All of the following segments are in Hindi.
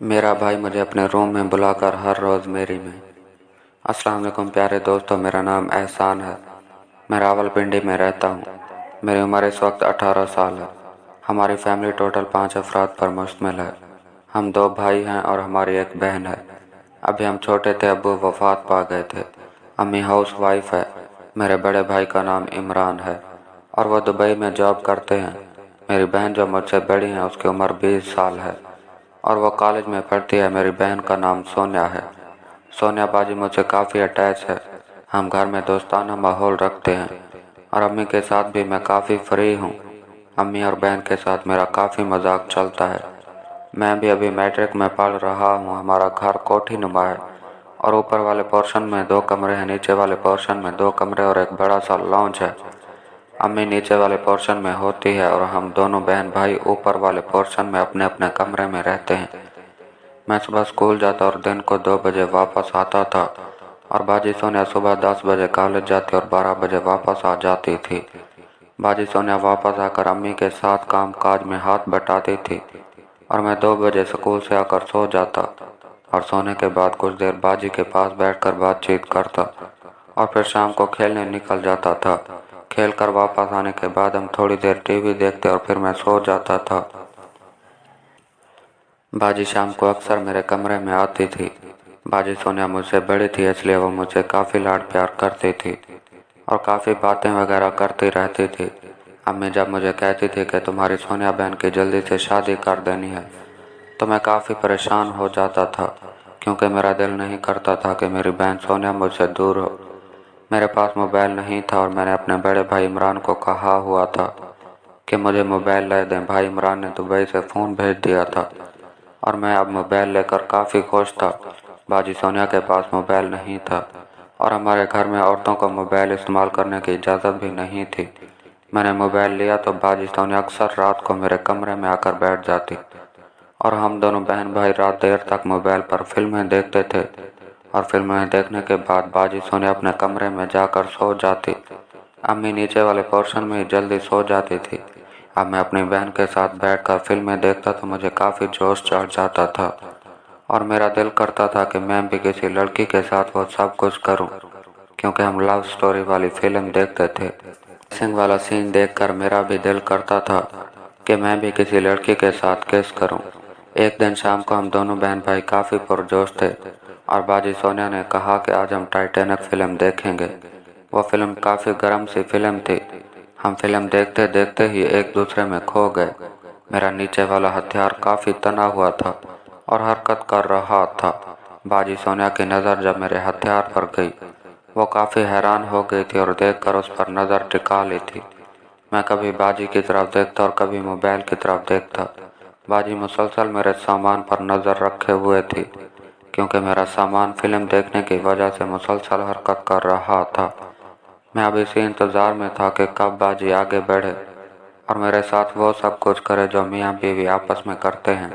मेरा भाई मुझे अपने रूम में बुलाकर हर रोज़ मेरी में। अस्सलाम वालेकुम प्यारे दोस्तों, मेरा नाम एहसान है। मैं रावलपिंडी में रहता हूँ। मेरी उम्र इस वक्त 18 साल है। हमारी फैमिली टोटल 5 अफराद पर मुश्तमिल है। हम 2 भाई हैं और हमारी एक बहन है। अभी हम छोटे थे, अब्बू वफात पा गए थे। अम्मी हाउस वाइफ है। मेरे बड़े भाई का नाम इमरान है और वह दुबई में जॉब करते हैं। मेरी बहन जो मुझसे बड़ी है उसकी उम्र 20 साल है और वो कॉलेज में पढ़ती है। मेरी बहन का नाम सोनिया है। सोनिया बाजी मुझसे काफ़ी अटैच है। हम घर में दोस्ताना माहौल रखते हैं और अम्मी के साथ भी मैं काफ़ी फ्री हूँ। अम्मी और बहन के साथ मेरा काफ़ी मजाक चलता है। मैं भी अभी मैट्रिक में पढ़ रहा हूँ। हमारा घर कोठी नुमा है और ऊपर वाले पोर्शन में 2 कमरे हैं, नीचे वाले पोर्शन में 2 कमरे और एक बड़ा सा लॉन्च है। अम्मी नीचे वाले पोर्शन में होती है और हम दोनों बहन भाई ऊपर वाले पोर्शन में अपने अपने कमरे में रहते हैं। मैं सुबह स्कूल जाता और दिन को 2 बजे वापस आता था और बाजी सोनिया सुबह 10 बजे कॉलेज जाती और 12 बजे वापस आ जाती थी। बाजी सोनिया वापस आकर अम्मी के साथ काम काज में हाथ बटाती थी और मैं 2 बजे स्कूल से आकर सो जाता और सोने के बाद कुछ देर बाजी के पास बैठकर बातचीत करता और फिर शाम को खेलने निकल जाता था। खेल कर वापस आने के बाद हम थोड़ी देर टीवी देखते और फिर मैं सो जाता था। बाजी शाम को अक्सर मेरे कमरे में आती थी। बाजी सोनिया मुझसे बड़ी थी इसलिए वो मुझसे काफ़ी लाड प्यार करती थी और काफ़ी बातें वगैरह करती रहती थी। अम्मी जब मुझे कहती थी कि तुम्हारी सोनिया बहन की जल्दी से शादी कर देनी है तो मैं काफ़ी परेशान हो जाता था क्योंकि मेरा दिल नहीं करता था कि मेरी बहन सोनिया मुझसे दूर हो। मेरे पास मोबाइल नहीं था और मैंने अपने बड़े भाई इमरान को कहा हुआ था कि मुझे मोबाइल ला दें। भाई इमरान ने दुबई से फ़ोन भेज दिया था और मैं अब मोबाइल लेकर काफ़ी खुश था। बाजी सोनिया के पास मोबाइल नहीं था और हमारे घर में औरतों को मोबाइल इस्तेमाल करने की इजाज़त भी नहीं थी। मैंने मोबाइल लिया तो बाजी सोनिया अक्सर रात को मेरे कमरे में आकर बैठ जाती और हम दोनों बहन भाई रात देर तक मोबाइल पर फिल्में देखते थे और फिल्में देखने के बाद बाजी सोनिया अपने कमरे में जाकर सो जाती। अम्मी नीचे वाले पोर्शन में जल्दी सो जाती थी। अब मैं अपनी बहन के साथ बैठकर फिल्में देखता तो मुझे काफ़ी जोश चढ़ जाता था और मेरा दिल करता था कि मैं भी किसी लड़की के साथ वो सब कुछ करूं, क्योंकि हम लव स्टोरी वाली फिल्म देखते थे। किसिंग वाला सीन देखकर मेरा भी दिल करता था कि मैं भी किसी लड़की के साथ किस करूं। एक दिन शाम को हम दोनों बहन भाई काफ़ी पुरजोश थे और बाजी सोनिया ने कहा कि आज हम टाइटैनिक फिल्म देखेंगे। वो फिल्म काफ़ी गर्म सी फिल्म थी। हम फिल्म देखते देखते ही एक दूसरे में खो गए। मेरा नीचे वाला हथियार काफ़ी तना हुआ था और हरकत कर रहा था। बाजी सोनिया की नज़र जब मेरे हथियार पर गई, वो काफ़ी हैरान हो गई थी और देखकर उस पर नज़र टिका ली थी। मैं कभी बाजी की तरफ देखता और कभी मोबाइल की तरफ देखता। बाजी मुसलसल मेरे सामान पर नज़र रखे हुए थी क्योंकि मेरा सामान फिल्म देखने की वजह से मुसलसल हरकत कर रहा था। मैं अब इसी इंतज़ार में था कि कब बाजी आगे बढ़े और मेरे साथ वो सब कुछ करे जो मियाँ बीवी आपस में करते हैं।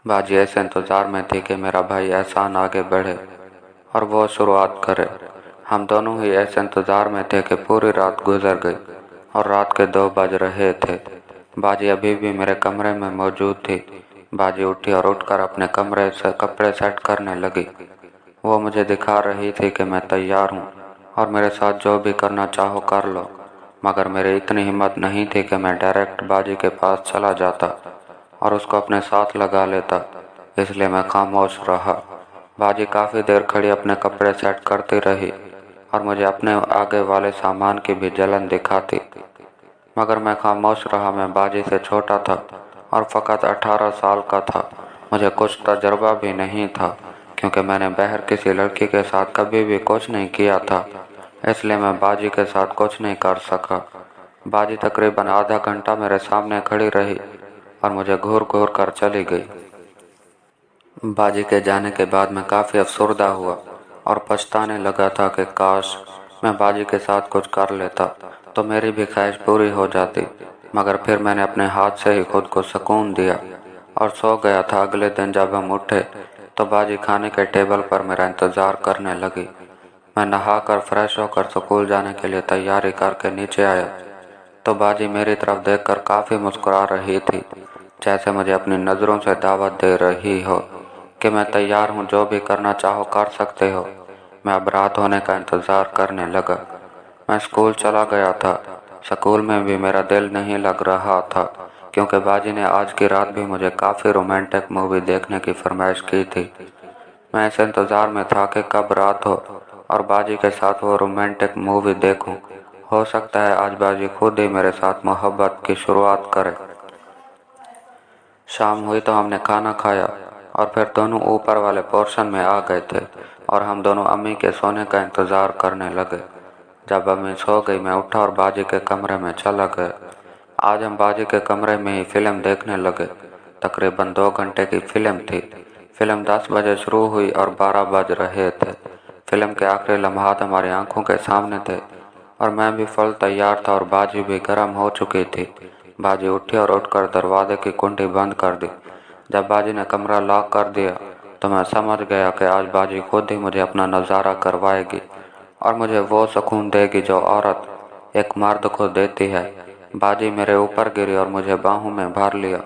बाजी ऐसे इंतज़ार में थी कि मेरा भाई एहसान आगे बढ़े और वो शुरुआत करे। हम दोनों ही ऐसे इंतज़ार में थे कि पूरी रात गुजर गई और रात के 2 बज रहे थे। बाजी अभी भी मेरे कमरे में मौजूद थी। बाजी उठी और उठकर अपने कमरे से कपड़े सेट करने लगी। वो मुझे दिखा रही थी कि मैं तैयार हूँ और मेरे साथ जो भी करना चाहो कर लो, मगर मेरी इतनी हिम्मत नहीं थी कि मैं डायरेक्ट बाजी के पास चला जाता और उसको अपने साथ लगा लेता, इसलिए मैं खामोश रहा। बाजी काफ़ी देर खड़ी अपने कपड़े सेट करती रही और मुझे अपने आगे वाले सामान की भी जलन दिखाती, मगर मैं खामोश रहा। मैं बाजी से छोटा था और फ़कत 18 साल का था। मुझे कुछ तजुर्बा भी नहीं था क्योंकि मैंने बाहर किसी लड़की के साथ कभी भी कुछ नहीं किया था, इसलिए मैं बाजी के साथ कुछ नहीं कर सका। बाजी तकरीबन आधा घंटा मेरे सामने खड़ी रही और मुझे घूर घूर कर चली गई। बाजी के जाने के बाद मैं काफ़ी अफसरदा हुआ और पछताने लगा था कि काश मैं बाजी के साथ कुछ कर लेता तो मेरी भी ख्वाहिश पूरी हो जाती, मगर फिर मैंने अपने हाथ से ही खुद को सुकून दिया और सो गया था। अगले दिन जब हम उठे तो बाजी खाने के टेबल पर मेरा इंतज़ार करने लगी। मैं नहाकर फ्रेश होकर स्कूल जाने के लिए तैयारी करके नीचे आया तो बाजी मेरी तरफ देखकर काफ़ी मुस्कुरा रही थी। जैसे मुझे अपनी नज़रों से दावत दे रही हो कि मैं तैयार हूँ, जो भी करना चाहो कर सकते हो। मैं अब रात होने का इंतज़ार करने लगा। मैं स्कूल चला गया था। स्कूल में भी मेरा दिल नहीं लग रहा था, क्योंकि बाजी ने आज की रात भी मुझे काफ़ी रोमांटिक मूवी देखने की फरमाइश की थी। मैं इस इंतज़ार में था कि कब रात हो और बाजी के साथ वो रोमांटिक मूवी देखूं। हो सकता है आज बाजी खुद ही मेरे साथ मोहब्बत की शुरुआत करे। शाम हुई तो हमने खाना खाया और फिर दोनों ऊपर वाले पोर्शन में आ गए थे और हम दोनों अम्मी के सोने का इंतज़ार करने लगे। जब अम्मी सो गई, मैं उठा और बाजी के कमरे में चला गया। आज हम बाजी के कमरे में ही फिल्म देखने लगे। तकरीबन 2 घंटे की फिल्म थी। फिल्म 10 बजे शुरू हुई और 12 बज रहे थे। फिल्म के आखिरी लम्हात हमारी आंखों के सामने थे और मैं भी फुल तैयार था और बाजी भी गर्म हो चुकी थी। बाजी उठी और उठकर दरवाजे की कुंडी बंद कर दी। जब बाजी ने कमरा लॉक कर दिया तो मैं समझ गया कि आज बाजी खुद ही मुझे अपना नज़ारा करवाएगी और मुझे वो सुकून देगी जो औरत एक मर्द को देती है। बाजी मेरे ऊपर गिरी और मुझे बाहों में भर लिया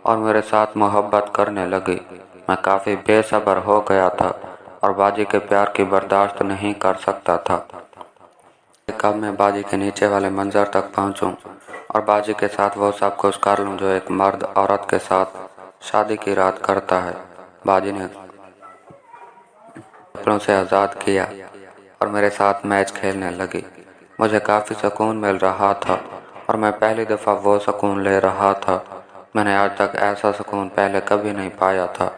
और मेरे साथ मोहब्बत करने लगी। मैं काफ़ी बेसब्र हो गया था और बाजी के प्यार की बर्दाश्त नहीं कर सकता था। कब मैं बाजी के नीचे वाले मंजर तक पहुंचूं और बाजी के साथ वो सब कुछ कर लूं जो एक मर्द औरत के साथ शादी की रात करता है। बाजी ने कपड़ों से आज़ाद किया और मेरे साथ मैच खेलने लगी। मुझे काफ़ी सुकून मिल रहा था और मैं पहली दफ़ा वो सुकून ले रहा था। मैंने आज तक ऐसा सुकून पहले कभी नहीं पाया था।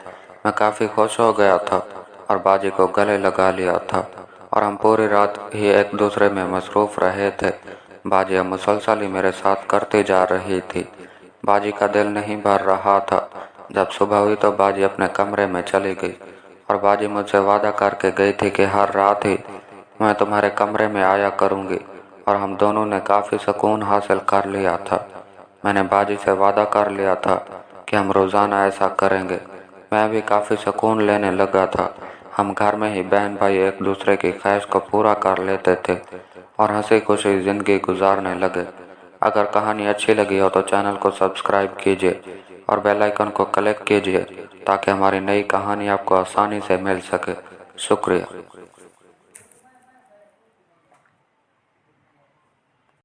मैं काफ़ी खुश हो गया था और बाजी को गले लगा लिया था और हम पूरी रात ही एक दूसरे में मसरूफ़ रहे थे। बाजी अब मुसलसल ही मेरे साथ करती जा रही थी। बाजी का दिल नहीं भर रहा था। जब सुबह हुई तो बाजी अपने कमरे में चली गई और बाजी मुझसे वादा करके गई थी कि हर रात ही मैं तुम्हारे कमरे में आया करूँगी और हम दोनों ने काफ़ी सुकून हासिल कर लिया था। मैंने बाजी से वादा कर लिया था कि हम रोज़ाना ऐसा करेंगे। मैं भी काफ़ी सुकून लेने लगा था। हम घर में ही बहन भाई एक दूसरे की ख्वाहिश को पूरा कर लेते थे और हंसी खुशी ज़िंदगी गुजारने लगे। अगर कहानी अच्छी लगी हो तो चैनल को सब्सक्राइब कीजिए और बेल आइकन को क्लिक कीजिए ताकि हमारी नई कहानी आपको आसानी से मिल सके। शुक्रिया।